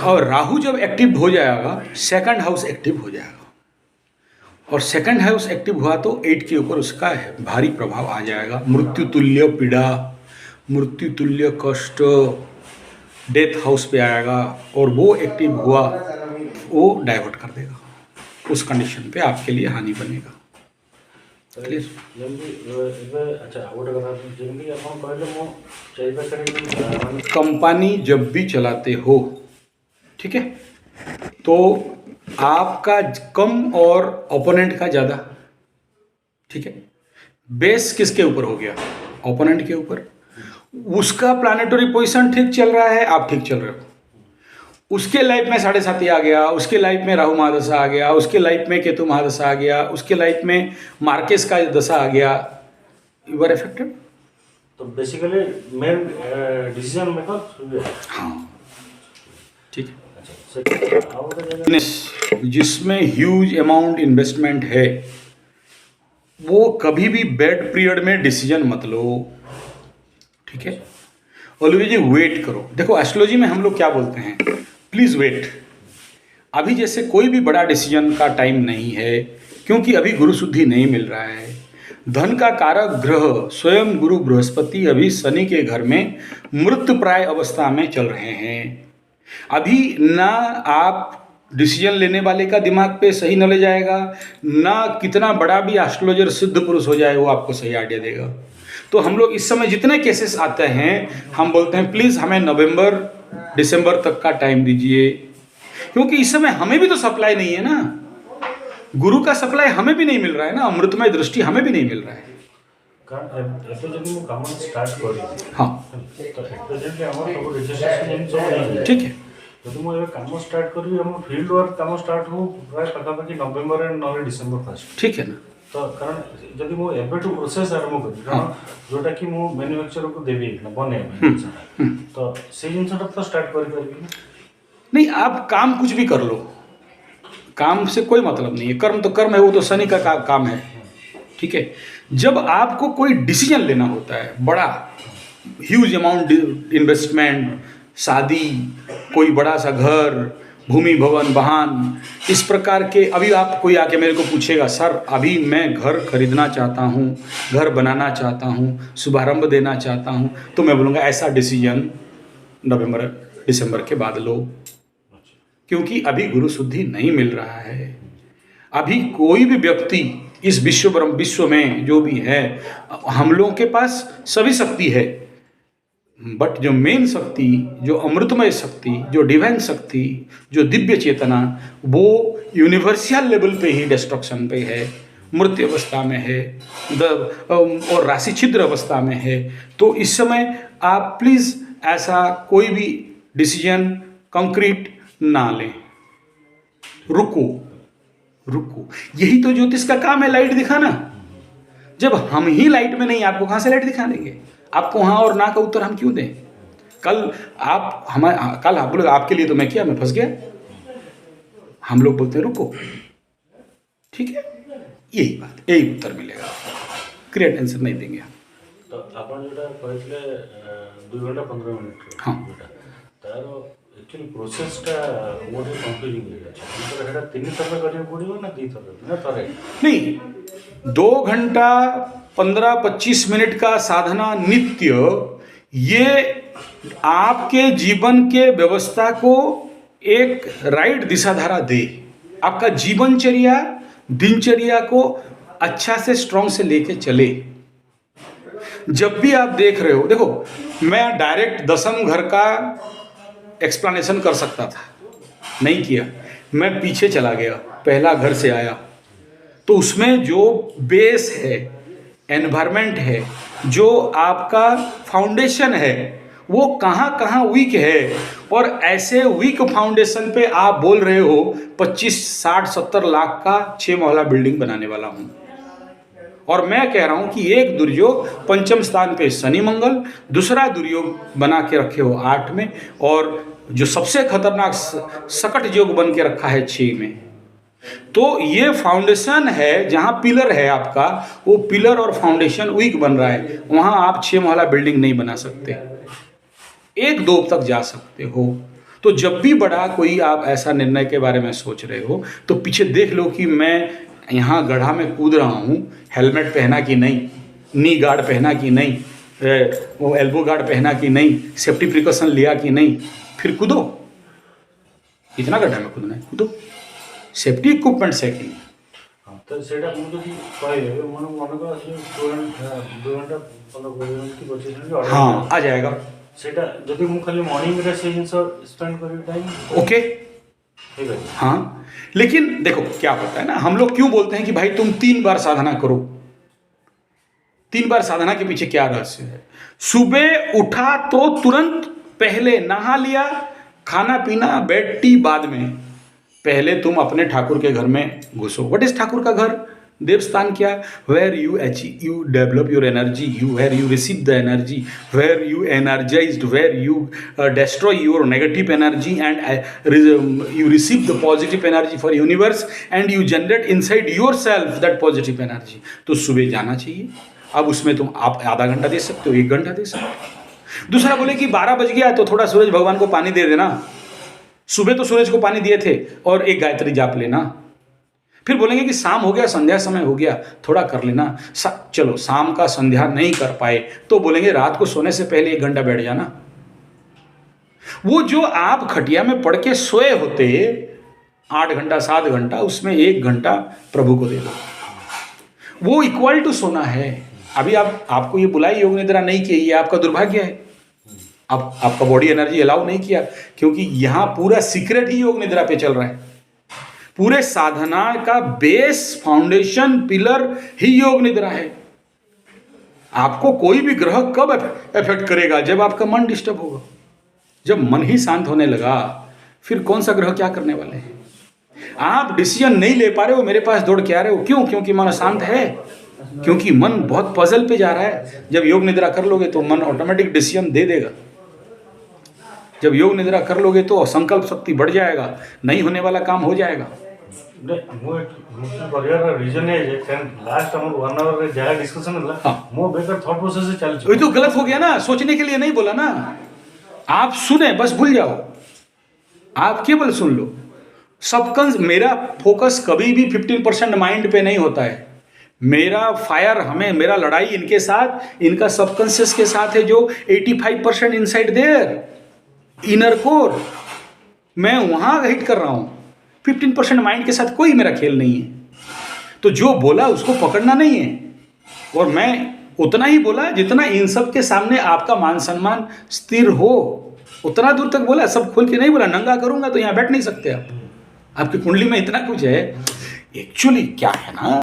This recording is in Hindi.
और राहु जब एक्टिव हो जाएगा, सेकंड हाउस एक्टिव हो जाएगा, और सेकंड हाउस एक्टिव हुआ तो 8 के ऊपर उसका है भारी प्रभाव आ जाएगा। मृत्यु तुल्य पीड़ा, मृत्यु तुल्य कष्ट डेथ हाउस पे आएगा, और वो एक्टिव हुआ वो डाइवर्ट कर देगा, उस कंडीशन पे आपके लिए हानि बनेगा। क्लियर? कंपनी जब भी चलाते हो, ठीक है, तो आपका कम और ओपोनेंट का ज़्यादा, ठीक है। बेस किसके ऊपर हो गया? ओपोनेंट के ऊपर। उसका प्लानेटरी पोजीशन ठीक चल रहा है, आप ठीक चल रहे हो। उसके लाइफ में 7.5 आ गया, उसके लाइफ में राहु महादशा आ गया, उसके लाइफ में केतु महादशा आ गया, उसके लाइफ में मार्केस का दशा आ गया, यू आर अफेक्टेड। तो बेसिकली मेन डिसीजन मेकर। हाँ, ठीक है। जिसमें ह्यूज अमाउंट इन्वेस्टमेंट है, वो कभी भी बैड पीरियड में डिसीजन मत लो, ठीक है। ऑलवेज वेट करो। देखो एस्ट्रोलॉजी में हम लोग क्या बोलते हैं, प्लीज वेट। अभी जैसे कोई भी बड़ा डिसीजन का टाइम नहीं है, क्योंकि अभी गुरु शुद्धि नहीं मिल रहा है। धन का कारक ग्रह स्वयं गुरु बृहस्पति अभी शनि के घर में मृतप्राय अवस्था में चल रहे हैं। अभी ना आप डिसीजन लेने वाले का दिमाग पे सही नॉलेज आएगा, ना कितना बड़ा भी एस्ट्रोलॉजर सिद्ध पुरुष हो जाए वो आपको सही आइडिया देगा। तो हम लोग इस समय जितने केसेस आते हैं, हम बोलते हैं प्लीज़ हमें नवंबर दिसंबर तक का टाइम दीजिए, क्योंकि इस समय हमें भी तो सप्लाई नहीं है ना, गुरु का सप्लाई हमें भी नहीं मिल रहा है ना, अमृतमय दृष्टि हमें भी नहीं मिल रहा है। हाँ, ठीक है। ଯଦି ମୁଁ ଏବେ କାମ ଷ୍ଟାର୍ଟ କରିବି, ଆମ ଫିଲ୍ଡ ୱାର୍କ କାମ ଷ୍ଟାର୍ଟ ହଉ ପ୍ରାୟ ପାଖାପାଖି ନଭେମ୍ବର ନହେଲେ ଡିସେମ୍ବର ଫାର୍ଷ୍ଟ, ठीक है ना। ତ କାରଣ ଯଦି ମୁଁ ଏବେଠୁ ପ୍ରୋସେସ୍ ଆରମ୍ଭ କରିବି, କାରଣ ଯେଉଁଟାକି ମୁଁ ମ୍ୟାନୁଫ୍ୟାକ୍ଚରକୁ ଦେବି ବନେଇବା ପାଇଁ ଜିନିଷଟା, ତ ସେଇ ଜିନିଷଟା ତ ଷ୍ଟାର୍ଟ କରିପାରିବି ନା। नहीं, आप काम कुछ भी कर लो, काम से कोई मतलब नहीं है। कर्म तो कर्म है, वो तो शनि का काम है, ठीक है। जब आपको कोई डिसीजन लेना होता है, बड़ा ह्यूज अमाउंट इन्वेस्टमेंट, शादी, कोई बड़ा सा घर, भूमि भवन वाहन, इस प्रकार के, अभी आप कोई आके मेरे को पूछेगा सर अभी मैं घर खरीदना चाहता हूँ, घर बनाना चाहता हूँ, शुभारंभ देना चाहता हूँ, तो मैं बोलूँगा ऐसा डिसीजन नवंबर दिसंबर के बाद लो, क्योंकि अभी गुरु शुद्धि नहीं मिल रहा है। अभी कोई भी व्यक्ति इस विश्व में जो भी है, हम लोगों के पास सभी शक्ति है, बट जो मेन शक्ति, जो अमृतमय शक्ति, जो डिवाइन शक्ति, जो दिव्य चेतना, वो यूनिवर्सल लेवल पे ही डिस्ट्रक्शन पे है, मृत्यु अवस्था में है, और राशि छिद्र अवस्था में है। तो इस समय आप प्लीज़ ऐसा कोई भी डिसीजन कंक्रीट ना लें, रुको। यही तो ज्योतिष का काम है, लाइट दिखाना। जब हम ही लाइट में नहीं, आपको कहाँ से लाइट दिखा देंगे? आपको हाँ और ना का उत्तर हम क्यों दें? कल आप बोले आपके लिए तो मैं किया, मैं फंस गया। हम लोग बोलते हैं रुको, ठीक है, यही बात, यही उत्तर मिलेगा, क्रिएट आंसर नहीं देंगे हम। तो आप जोटा कहते 2 घंटा 15 मिनट, हाँ, तार एक्चुअली प्रोसेसटा मोटे कंफ्यूजिंग है। 3 थर करियो पड़ियो ना 2 थर ना थरे? नहीं, 2 घंटा 15-25 मिनट का साधना नित्य, ये आपके जीवन के व्यवस्था को एक राइट दिशाधारा दे, आपका जीवनचर्या दिनचर्या को अच्छा से स्ट्रॉन्ग से लेके चले। जब भी आप देख रहे हो, देखो मैं डायरेक्ट दशम घर का एक्सप्लेनेशन कर सकता था, नहीं किया, मैं पीछे चला गया, पहला घर से आया, तो उसमें जो बेस है, एनवायरमेंट है, जो आपका फाउंडेशन है, वो कहाँ कहाँ वीक है, और ऐसे वीक फाउंडेशन पे आप बोल रहे हो 25, 60, 70 लाख का 6 महला बिल्डिंग बनाने वाला हूँ। और मैं कह रहा हूँ कि एक दुर्योग पंचम स्थान पे शनि मंगल, दूसरा दुर्योग बना के रखे हो 8 में, और जो सबसे खतरनाक सकट योग बन के रखा है 6 में। तो ये फाउंडेशन है, जहाँ पिलर है आपका, वो पिलर और फाउंडेशन वीक बन रहा है, वहाँ आप 6 महला बिल्डिंग नहीं बना सकते, 1-2 तक जा सकते हो। तो जब भी बड़ा कोई आप ऐसा निर्णय के बारे में सोच रहे हो तो पीछे देख लो कि मैं यहाँ गड्ढा में कूद रहा हूँ, हेलमेट पहना कि नहीं, नी गार्ड पहना कि नहीं, वो एल्बो गार्ड पहना कि नहीं, सेफ्टी प्रिकॉशन लिया कि नहीं, फिर कूदो। इतना गड्ढा में कूदना है, कूदो। सेफ्टी इक्विपमेंट्स है कि नहीं। हाँ, तो सेटा मुझे जो कहे मन को स्टूडेंट 2 घंटा 15 मिनट की 25 मिनट हाँ आ जाएगा सेटा जदि मु खाली मॉर्निंग रे से जिंस स्पेंड करी टाइम ओके। ठीक है। हाँ लेकिन देखो क्या होता है ना, हम लोग क्यों बोलते हैं कि भाई तुम 3 बार साधना करो। 3 बार साधना के पीछे क्या रहस्य है? सुबह उठा तो तुरंत पहले नहा लिया, खाना पीना बेड टी बाद में, पहले तुम अपने ठाकुर के घर में घुसो। व्हाट इज ठाकुर का घर? देवस्थान क्या? Where you develop your energy, where you receive the energy, where you energized, where you destroy your negative energy and you receive the positive energy for universe and you generate inside yourself that positive energy। तो सुबह जाना चाहिए। अब उसमें तुम आप आधा घंटा दे सकते हो, 1 घंटा दे सकते हो। दूसरा बोले कि 12 बज गया तो थोड़ा सूरज भगवान को पानी दे देना। सुबह तो सूरज को पानी दिए थे और 1 गायत्री जाप लेना। फिर बोलेंगे कि शाम हो गया, संध्या समय हो गया, थोड़ा कर लेना। चलो शाम का संध्या नहीं कर पाए तो बोलेंगे रात को सोने से पहले 1 घंटा बैठ जाना। वो जो आप खटिया में पड़ के सोए होते 8 घंटा 7 घंटा, उसमें 1 घंटा प्रभु को दे दो। वो इक्वल टू सोना है। अभी आपको ये बुलाई योग निद्रा नहीं की, ये आपका दुर्भाग्य है। आपका बॉडी एनर्जी अलाउ नहीं किया, क्योंकि यहां पूरा सीक्रेट ही योग निद्रा पे चल रहा है। पूरे साधना का बेस, फाउंडेशन, पिलर ही योग निद्रा है। आपको कोई भी ग्रह कब इफेक्ट करेगा? जब आपका मन डिस्टर्ब होगा। जब मन ही शांत होने लगा फिर कौन सा ग्रह क्या करने वाले हैं? आप डिसीजन नहीं ले पा रहे हो, मेरे पास दौड़ के आ रहे हो, क्यों? क्योंकि मन अशांत है, क्योंकि मन बहुत पजल पे जा रहा है। जब योग निद्रा कर लोगे तो मन ऑटोमेटिक डिसीजन दे देगा। जब योग निद्रा कर लोगे तो संकल्प शक्ति बढ़ जाएगा, नहीं होने वाला काम हो जाएगा। वही तो गलत हो गया ना, सोचने के लिए नहीं बोला ना। आप सुने बस भूल जाओ, आप केवल सुन लो। मेरा फोकस कभी भी 15% माइंड पे नहीं होता है। मेरा फायर मेरा लड़ाई इनके साथ, इनका सबकॉन्शियस के साथ है, जो 85% इनसाइड देयर इनर कोर, मैं वहां हिट कर रहा हूं। 15% माइंड के साथ कोई मेरा खेल नहीं है। तो जो बोला उसको पकड़ना नहीं है, और मैं उतना ही बोला जितना इन सब के सामने आपका मान सम्मान स्थिर हो, उतना दूर तक बोला। सब खोल के नहीं बोला। नंगा करूंगा तो यहाँ बैठ नहीं सकते आप। आपकी कुंडली में इतना कुछ है। एक्चुअली क्या है ना,